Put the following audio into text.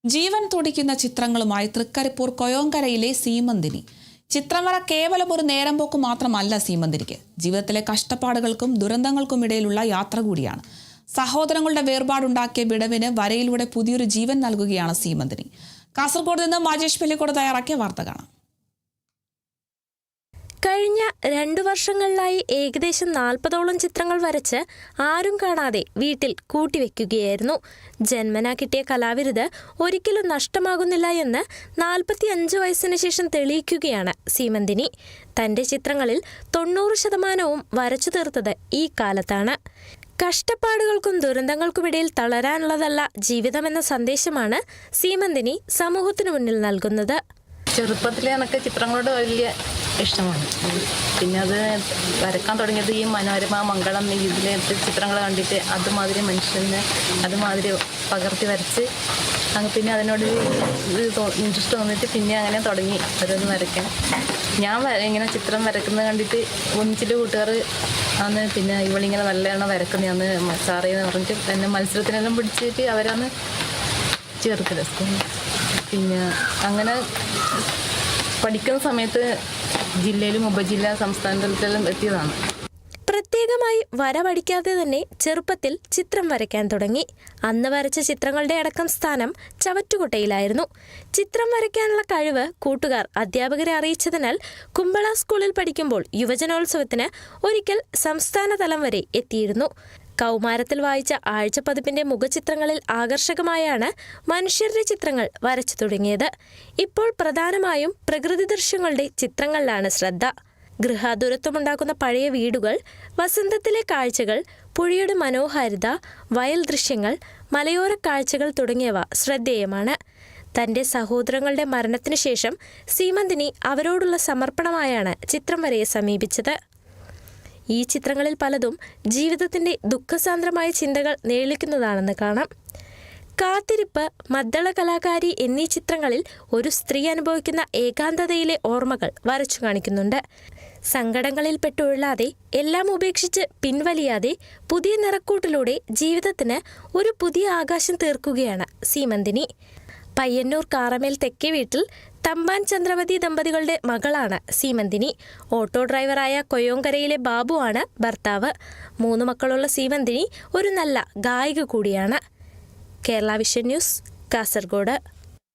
ജീവൻ തുടിക്കുന്ന ചിത്രങ്ങളുമായി തൃക്കരിപ്പൂർ കൊയോങ്കരയിലെ സീമന്തിനി. ചിത്രം വര കേവലം ഒരു നേരം പോക്ക് മാത്രമല്ല സീമന്തിനിക്ക്. ജീവിതത്തിലെ കഷ്ടപ്പാടുകൾക്കും ദുരന്തങ്ങൾക്കും ഇടയിലുള്ള യാത്ര കൂടിയാണ്. സഹോദരങ്ങളുടെ വേർപാടുണ്ടാക്കിയ വിടവിന് വരയിലൂടെ പുതിയൊരു ജീവൻ നൽകുകയാണ് സീമന്തിനി. കാസർഗോഡ് നിന്ന് മാജേഷ് പെല്ലിക്കോട് തയ്യാറാക്കിയ വാർത്ത കാണാം. കഴിഞ്ഞ 2 വർഷങ്ങളിലായി ഏകദേശം 40ഓളം ചിത്രങ്ങൾ വരച്ച് ആരും കാണാതെ വീട്ടിൽ കൂട്ടിവെക്കുകയായിരുന്നു. ജന്മനാ കിട്ടിയ കലാവിരുത് ഒരിക്കലും നഷ്ടമാകുന്നില്ല എന്ന് 45 വയസ്സിന് ശേഷം തെളിയിക്കുകയാണ് സീമന്തിനി. തൻ്റെ ചിത്രങ്ങളിൽ 90% വരച്ചു തീർത്തത് ഈ കാലത്താണ്. കഷ്ടപ്പാടുകൾക്കും ദുരന്തങ്ങൾക്കുമിടയിൽ തളരാനുള്ളതല്ല ജീവിതമെന്ന സന്ദേശമാണ് സീമന്തിനി സമൂഹത്തിനു മുന്നിൽ നൽകുന്നത്. ചെറുപ്പത്തിലെ എനിക്ക് ചിത്രങ്ങളോട് വലിയ ഇഷ്ടമാണ്. പിന്നെ അത് വരക്കാൻ തുടങ്ങിയത് ഈ മനോരമ മംഗളം ഇതിലെ ചിത്രങ്ങൾ കണ്ടിട്ട് അതുമാതിരി മനുഷ്യനെ അതുമാതിരി പകർത്തി വരച്ച് പിന്നെ അതിനോട് ഇൻട്രസ്റ്റ് തോന്നിയിട്ട് പിന്നെ അങ്ങനെ തുടങ്ങി ഓരോന്ന് വരയ്ക്കാൻ. ഞാൻ ഇങ്ങനെ ചിത്രം വരക്കുന്നത് കണ്ടിട്ട് ഒന്നിച്ചിട്ട് കൂട്ടുകാർ അന്ന് പിന്നെ ഇവളിങ്ങനെ നല്ലവണ്ണം വരക്കുന്നതാന്ന് സാറേന്ന് പറഞ്ഞിട്ട് എന്നെ മത്സരത്തിനെല്ലാം പിടിച്ചിട്ട് അവരാന്ന് ചേർത്തില്ല സ്കൂളിൽ. പിന്നെ അങ്ങനെ പഠിക്കുന്ന സമയത്ത് ജില്ലയിലും ഉപജില്ലാ സംസ്ഥാന തലത്തിലും എത്തിയതാണ്. പ്രത്യേകമായി വര പഠിക്കാതെ തന്നെ ചെറുപ്പത്തിൽ ചിത്രം വരയ്ക്കാൻ തുടങ്ങി. അന്ന് വരച്ച ചിത്രങ്ങളുടെ അടക്കം സ്ഥാനം ചവറ്റുകുട്ടയിലായിരുന്നു. ചിത്രം വരയ്ക്കാനുള്ള കഴിവ് കൂട്ടുകാർ അധ്യാപകരെ അറിയിച്ചതിനാൽ കുമ്പള സ്കൂളിൽ പഠിക്കുമ്പോൾ യുവജനോത്സവത്തിന് ഒരിക്കൽ സംസ്ഥാന തലം വരെ എത്തിയിരുന്നു. കൗമാരത്തിൽ വായിച്ച ആഴ്ചപ്പതിപ്പിന്റെ മുഖചിത്രങ്ങളിൽ ആകർഷകമായാണ് മനുഷ്യരുടെ ചിത്രങ്ങൾ വരച്ചു തുടങ്ങിയത്. ഇപ്പോൾ പ്രധാനമായും പ്രകൃതി ദൃശ്യങ്ങളുടെ ചിത്രങ്ങളിലാണ് ശ്രദ്ധ. ഗൃഹാതുരത്വമുണ്ടാക്കുന്ന പഴയ വീടുകൾ, വസന്തത്തിലെ കാഴ്ചകൾ, പുഴയുടെ മനോഹാരിത, വയൽ ദൃശ്യങ്ങൾ, മലയോര കാഴ്ചകൾ തുടങ്ങിയവ ശ്രദ്ധേയമാണ്. തൻ്റെ സഹോദരങ്ങളുടെ മരണത്തിനു ശേഷം സീമന്തിനി അവരോടുള്ള സമർപ്പണമായാണ് ചിത്രം വരയെ സമീപിച്ചത്. ഈ ചിത്രങ്ങളിൽ പലതും ജീവിതത്തിൻ്റെ ദുഃഖസാന്ദ്രമായ ചിന്തകൾ നേളിക്കുന്നതാണെന്ന് കാണാം. കാത്തിരിപ്പ്, മദ്ദള കലാകാരി എന്നീ ചിത്രങ്ങളിൽ ഒരു സ്ത്രീ അനുഭവിക്കുന്ന ഏകാന്തതയിലെ ഓർമ്മകൾ വരച്ചു കാണിക്കുന്നുണ്ട്. സങ്കടങ്ങളിൽ പെട്ടുഴലാതെ എല്ലാം ഉപേക്ഷിച്ച് പിൻവലിയാതെ പുതിയ നിറക്കൂട്ടിലൂടെ ജീവിതത്തിന് ഒരു പുതിയ ആകാശം തീർക്കുകയാണ് സീമന്തിനി. പയ്യന്നൂർ കാറമേൽ തെക്കേ വീട്ടിൽ തമ്പാൻ ചന്ദ്രവതി ദമ്പതികളുടെ മകളാണ് സീമന്തിനി. ഓട്ടോ ഡ്രൈവറായ കൊയോങ്കരയിലെ ബാബുവാണ് ഭർത്താവ്. 3 മക്കളുള്ള സീമന്തിനി ഒരു നല്ല ഗായിക കൂടിയാണ്. Kerala vision news, Kasaragod.